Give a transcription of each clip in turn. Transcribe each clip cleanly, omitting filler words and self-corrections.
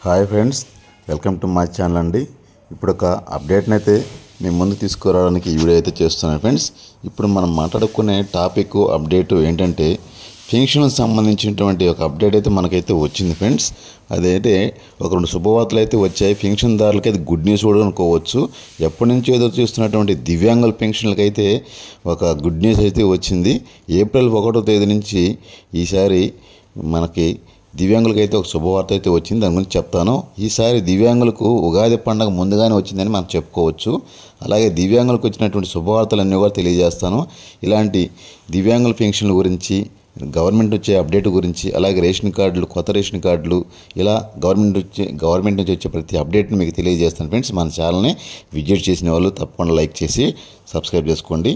Hi friends, welcome to my channel అండి. ఇప్పుడు ఒక అప్డేట్ని అయితే మీ ముందు తీసుకురావడానికి ఈ వీడియో అయితే చేస్తున్నాను ఫ్రెండ్స్. ఇప్పుడు మనం మాట్లాడుకునే టాపిక్ అప్డేట్ ఏంటంటే పెన్షన్కి సంబంధించినటువంటి ఒక అప్డేట్ అయితే మనకైతే వచ్చింది ఫ్రెండ్స్. అదైతే ఒక రెండు శుభవార్తలు అయితే వచ్చాయి. పెన్షన్దారులకి అది గుడ్ న్యూస్ కూడా అనుకోవచ్చు. ఎప్పటి నుంచో ఎదురు చూస్తున్నటువంటి దివ్యాంగుల పెన్షన్లకి అయితే ఒక గుడ్ న్యూస్ అయితే వచ్చింది. ఏప్రిల్ 1వ తేదీ నుంచి ఈసారి మనకి దివ్యాంగులకు అయితే ఒక శుభవార్త అయితే వచ్చింది. దాని గురించి చెప్తాను. ఈసారి దివ్యాంగులకు ఉగాది పండుగ ముందుగానే వచ్చిందని మనం చెప్పుకోవచ్చు. అలాగే దివ్యాంగులకు వచ్చినటువంటి శుభవార్తలన్నీ కూడా తెలియజేస్తాను. ఇలాంటి దివ్యాంగుల పెన్షన్ల గురించి, గవర్నమెంట్ వచ్చే అప్డేట్ గురించి, అలాగే రేషన్ కార్డులు, కొత్త రేషన్ కార్డులు, ఇలా గవర్నమెంట్ నుంచి వచ్చే ప్రతి అప్డేట్ని మీకు తెలియజేస్తాను ఫ్రెండ్స్. మన ఛానల్ని విజిట్ చేసిన వాళ్ళు తప్పకుండా లైక్ చేసి సబ్స్క్రైబ్ చేసుకోండి.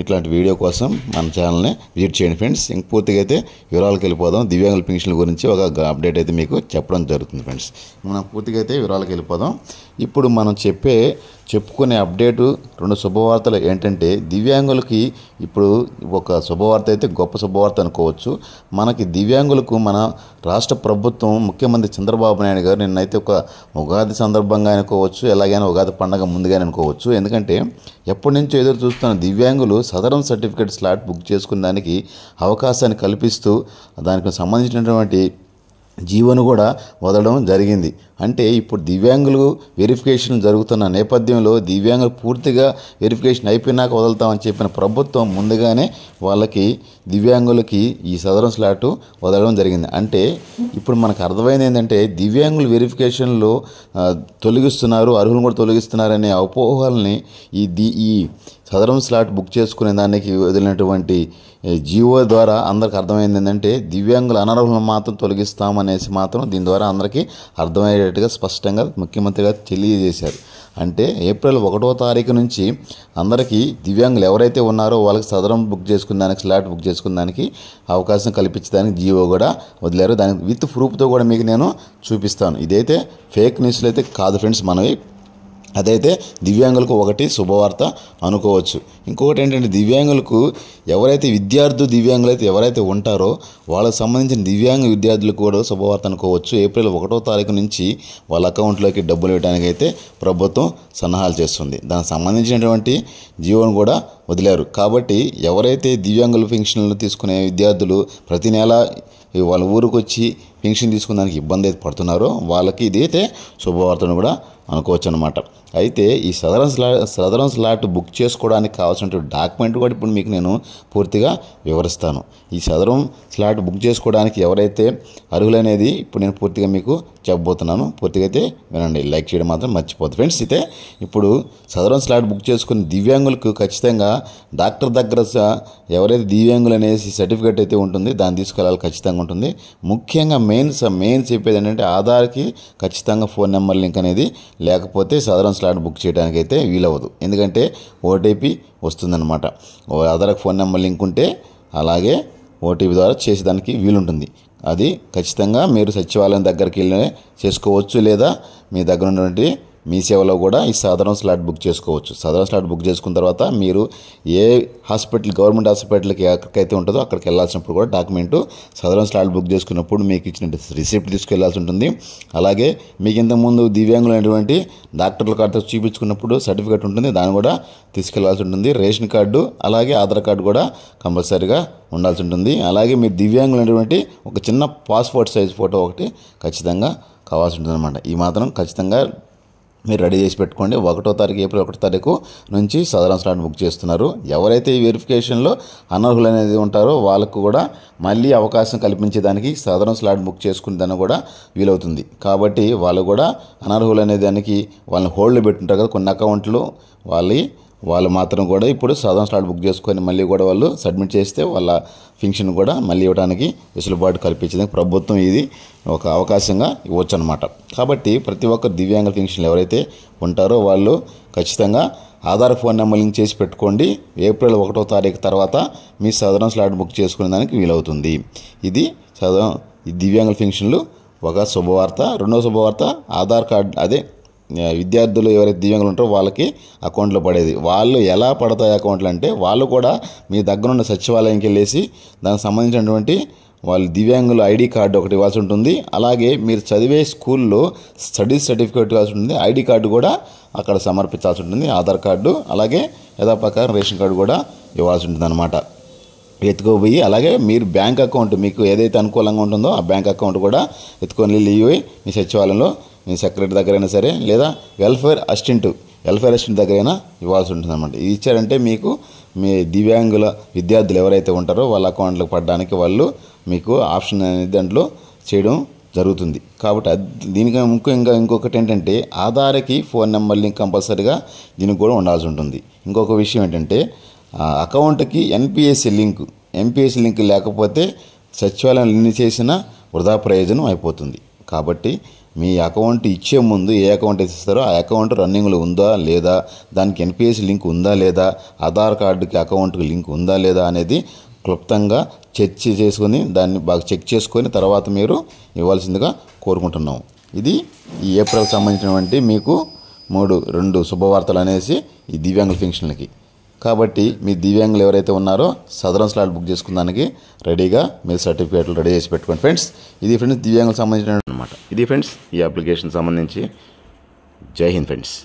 ఇట్లాంటి వీడియో కోసం మన ఛానల్ని విజిట్ చేయండి ఫ్రెండ్స్. ఇంక పూర్తిగా అయితే వివరాలకు వెళ్ళిపోదాం. దివ్యాంగుల పెన్షన్ల గురించి ఒక అప్డేట్ అయితే మీకు చెప్పడం జరుగుతుంది ఫ్రెండ్స్. మనం పూర్తిగా అయితే వివరాలకు వెళ్ళిపోదాం. ఇప్పుడు మనం చెప్పుకునే అప్డేటు రెండు శుభవార్తలు ఏంటంటే, దివ్యాంగులకి ఇప్పుడు ఒక శుభవార్త అయితే గొప్ప శుభవార్త అనుకోవచ్చు. మనకి దివ్యాంగులకు మన రాష్ట్ర ప్రభుత్వం, ముఖ్యమంత్రి చంద్రబాబు నాయుడు గారు నిన్నైతే ఒక ఉగాది సందర్భంగా అనుకోవచ్చు, ఎలాగైనా ఉగాది పండుగ ముందుగానే అనుకోవచ్చు. ఎందుకంటే ఎప్పటి నుంచో ఎదురు చూస్తున్న దివ్యాంగులు సదరన్ సర్టిఫికేట్ స్లాట్ బుక్ చేసుకునే దానికి అవకాశాన్ని కల్పిస్తూ దానికి సంబంధించినటువంటి జీవోను కూడా వదలడం జరిగింది. అంటే ఇప్పుడు దివ్యాంగులు వెరిఫికేషన్ జరుగుతున్న నేపథ్యంలో దివ్యాంగులు పూర్తిగా వెరిఫికేషన్ అయిపోయినాక వదులుతామని చెప్పిన ప్రభుత్వం ముందుగానే వాళ్ళకి దివ్యాంగులకి ఈ సదరన్ స్లాట్ వదలడం జరిగింది. అంటే ఇప్పుడు మనకు అర్థమైంది ఏంటంటే దివ్యాంగులు వెరిఫికేషన్లో తొలగిస్తున్నారు, అర్హులను కూడా తొలగిస్తున్నారనే అపోహల్ని ఈ సదరన్ స్లాట్ బుక్ చేసుకునే దానికి వదిలినటువంటి జీవో ద్వారా అందరికి అర్థమైంది ఏంటంటే దివ్యాంగుల అనర్హులను మాత్రం తొలగిస్తామనేసి మాత్రం దీని ద్వారా అందరికీ అర్థమయ్యేటట్టుగా స్పష్టంగా ముఖ్యమంత్రి గారు తెలియజేశారు. అంటే ఏప్రిల్ 1వ తారీఖు నుంచి అందరికీ దివ్యాంగులు ఎవరైతే ఉన్నారో వాళ్ళకి సదరం బుక్ చేసుకున్న దానికి, స్లాట్ బుక్ చేసుకున్న దానికి అవకాశం కల్పించడానికి జీవో కూడా వదిలారు. దానికి విత్ ప్రూఫ్తో కూడా మీకు నేను చూపిస్తాను. ఇదైతే ఫేక్ న్యూస్లు అయితే కాదు ఫ్రెండ్స్ మనవి. అదైతే దివ్యాంగులకు ఒకటి శుభవార్త అనుకోవచ్చు. ఇంకొకటి ఏంటంటే దివ్యాంగులకు ఎవరైతే దివ్యాంగులు అయితే ఎవరైతే ఉంటారో వాళ్ళకి సంబంధించిన దివ్యాంగ విద్యార్థులకు కూడా శుభవార్త అనుకోవచ్చు. ఏప్రిల్ 1వ తారీఖు నుంచి వాళ్ళ అకౌంట్లోకి డబ్బులు వేయడానికి అయితే ప్రభుత్వం సన్నాహాలు చేస్తుంది. దానికి సంబంధించినటువంటి జీవోను కూడా వదిలారు. కాబట్టి ఎవరైతే దివ్యాంగుల పెన్షన్లు తీసుకునే విద్యార్థులు ప్రతి నెల వాళ్ళ ఊరికి వచ్చి పెన్షన్ తీసుకునేదానికి ఇబ్బంది అయితే పడుతున్నారో వాళ్ళకి ఇదైతే శుభవార్తను కూడా అనుకోవచ్చు అనమాట. అయితే ఈ సదరన్ స్లాట్ బుక్ చేసుకోవడానికి కావాల్సినటువంటి డాక్యుమెంట్ కూడా ఇప్పుడు మీకు నేను పూర్తిగా వివరిస్తాను. ఈ సదరన్ స్లాట్ బుక్ చేసుకోవడానికి ఎవరైతే అర్హులనేది ఇప్పుడు నేను పూర్తిగా మీకు చెప్పబోతున్నాను. పూర్తిగా అయితే వినండి, లైక్ చేయడం మాత్రం మర్చిపోద్దు ఫ్రెండ్స్. అయితే ఇప్పుడు సదరన్ స్లాట్ బుక్ చేసుకుని దివ్యాంగులకు ఖచ్చితంగా డాక్టర్ దగ్గర ఎవరైతే దివ్యాంగులు అనేసి సర్టిఫికేట్ అయితే ఉంటుంది దాన్ని తీసుకెళ్ళాలి, ఖచ్చితంగా ఉంటుంది. ముఖ్యంగా మెయిన్ చెప్పేది ఏంటంటే ఆధార్కి ఖచ్చితంగా ఫోన్ నెంబర్ లింక్ అనేది లేకపోతే సదరన్ స్లాట్ బుక్ చేయడానికి అయితే వీలవ్వదు. ఎందుకంటే ఓటీపీ వస్తుందన్నమాట. ఆధార్కి ఫోన్ నెంబర్ లింక్ ఉంటే అలాగే ఓటీపీ ద్వారా చేసేదానికి వీలుంటుంది. అది ఖచ్చితంగా మీరు సచివాలయం దగ్గరికి వెళ్ళి చేసుకోవచ్చు, లేదా మీ దగ్గర ఉన్నటువంటి మీ సేవలో కూడా ఈ సదరన్ స్లాట్ బుక్ చేసుకోవచ్చు. సదరన్ స్లాట్ బుక్ చేసుకున్న తర్వాత మీరు ఏ హాస్పిటల్, గవర్నమెంట్ హాస్పిటల్కి ఎక్కడికైతే ఉంటుందో అక్కడికి వెళ్ళాల్సినప్పుడు కూడా డాక్యుమెంటు సదరన్ స్లాట్ బుక్ చేసుకున్నప్పుడు మీకు ఇచ్చిన రిసిప్ట్ తీసుకెళ్లాల్సి ఉంటుంది. అలాగే మీకు ఇంతకుముందు దివ్యాంగులు అనేటువంటి డాక్టర్ల కార్డు చూపించుకున్నప్పుడు సర్టిఫికేట్ ఉంటుంది, దాన్ని కూడా తీసుకెళ్లాల్సి ఉంటుంది. రేషన్ కార్డు అలాగే ఆధార్ కార్డు కూడా కంపల్సరీగా ఉండాల్సి ఉంటుంది. అలాగే మీరు దివ్యాంగులు అనేటువంటి ఒక చిన్న పాస్పోర్ట్ సైజ్ ఫోటో ఒకటి ఖచ్చితంగా కావాల్సి ఉంటుంది అనమాట. ఈ మాత్రం ఖచ్చితంగా మీరు రెడీ చేసి పెట్టుకోండి. ఏప్రిల్ 1వ తారీఖు నుంచి సదరన్ స్లాట్ బుక్ చేస్తున్నారు. ఎవరైతే ఈ వెరిఫికేషన్లో అనర్హులు అనేది ఉంటారో వాళ్ళకు కూడా మళ్ళీ అవకాశం కల్పించేదానికి సదరన్ స్లాట్ బుక్ చేసుకునే దాన్ని కూడా వీలవుతుంది. కాబట్టి వాళ్ళు కూడా అనర్హులు అనే దానికి వాళ్ళని హోల్డ్లో పెట్టుంటారు కదా కొన్ని అకౌంట్లు, వాళ్ళు మాత్రం కూడా ఇప్పుడు సదరన్ స్లాట్ బుక్ చేసుకొని మళ్ళీ కూడా వాళ్ళు సబ్మిట్ చేస్తే వాళ్ళ పెన్షన్ కూడా మళ్ళీ ఇవ్వడానికి వెసులుబాటు కల్పించేందుకు ప్రభుత్వం ఇది ఒక అవకాశంగా ఇవ్వచ్చు అనమాట. కాబట్టి ప్రతి ఒక్క దివ్యాంగ పెన్షన్లు ఎవరైతే ఉంటారో వాళ్ళు ఖచ్చితంగా ఆధార్ ఫోన్ నెంబర్ లింక్ చేసి పెట్టుకోండి. ఏప్రిల్ 1వ తారీఖు తర్వాత మీ సదరన్ స్లాట్ బుక్ చేసుకునే దానికి వీలవుతుంది. ఇది దివ్యాంగుల పెన్షన్లు ఒక శుభవార్త. రెండవ శుభవార్త ఆధార్ కార్డు, అదే విద్యార్థులు ఎవరైతే దివ్యాంగులు ఉంటారో వాళ్ళకి అకౌంట్లో పడేది. వాళ్ళు ఎలా పడతాయి అకౌంట్లు అంటే వాళ్ళు కూడా మీ దగ్గర ఉన్న సచివాలయంకి వెళ్ళేసి దానికి సంబంధించినటువంటి వాళ్ళు దివ్యాంగుల ఐడి కార్డు ఒకటి ఇవ్వాల్సి ఉంటుంది. అలాగే మీరు చదివే స్కూల్లో స్టడీ సర్టిఫికేట్ ఇవ్వాల్సి ఉంటుంది. ఐడి కార్డు కూడా అక్కడ సమర్పించాల్సి ఉంటుంది. ఆధార్ కార్డు అలాగే యథాప్రకారం రేషన్ కార్డు కూడా ఇవ్వాల్సి ఉంటుంది అన్నమాట. ఎత్తుకోపోయి అలాగే మీరు బ్యాంక్ అకౌంట్ మీకు ఏదైతే అనుకూలంగా ఉంటుందో ఆ బ్యాంక్ అకౌంట్ కూడా ఎత్తుకొని వెళ్ళి మీ సచివాలయంలో మీ సెక్రటరీ దగ్గరైనా సరే లేదా వెల్ఫేర్ అసిస్టెంట్ దగ్గరైనా ఇవ్వాల్సి ఉంటుంది అన్నమాట. ఇది ఇచ్చారంటే మీకు మీ దివ్యాంగుల విద్యార్థులు ఎవరైతే ఉంటారో వాళ్ళ అకౌంట్లకు పడడానికి వాళ్ళు మీకు ఆప్షన్ అనేది దాంట్లో చేయడం జరుగుతుంది. కాబట్టి దీనికి ముఖ్యంగా ఇంకొకటి ఏంటంటే ఆధార్కి ఫోన్ నెంబర్ లింక్ కంపల్సరీగా దీనికి కూడా ఉండాల్సి ఉంటుంది. ఇంకొక విషయం ఏంటంటే అకౌంట్కి ఎన్పిఎస్సి లింక్ లేకపోతే సచివాలయం ఎన్ని చేసినా వృధా ప్రయోజనం అయిపోతుంది. కాబట్టి మీ అకౌంట్ ఇచ్చే ముందు ఏ అకౌంట్ ఇస్తారో ఆ అకౌంట్ రన్నింగ్లో ఉందా లేదా, దానికి ఎన్పిఎస్సి లింక్ ఉందా లేదా, ఆధార్ కార్డుకి అకౌంట్కి లింక్ ఉందా లేదా అనేది క్లుప్తంగా చర్చ చేసుకొని దాన్ని బాగా చెక్ చేసుకొని తర్వాత మీరు ఇవ్వాల్సిందిగా కోరుకుంటున్నాం. ఇది ఈ ఏప్రిల్కి సంబంధించినటువంటి మీకు 2 శుభవార్తలు అనేసి ఈ దివ్యాంగుల పెన్షన్లకి. కాబట్టి మీ దివ్యాంగులు ఎవరైతే ఉన్నారో సదరన్ స్లాట్ బుక్ చేసుకున్నానికి రెడీగా మీరు సర్టిఫికేట్లు రెడీ చేసి పెట్టుకోండి ఫ్రెండ్స్. ఇది ఫ్రెండ్స్ దివ్యాంగులకు సంబంధించిన అనమాట. ఇది ఫ్రెండ్స్ ఈ అప్లికేషన్ సంబంధించి. జై హింద్ ఫ్రెండ్స్.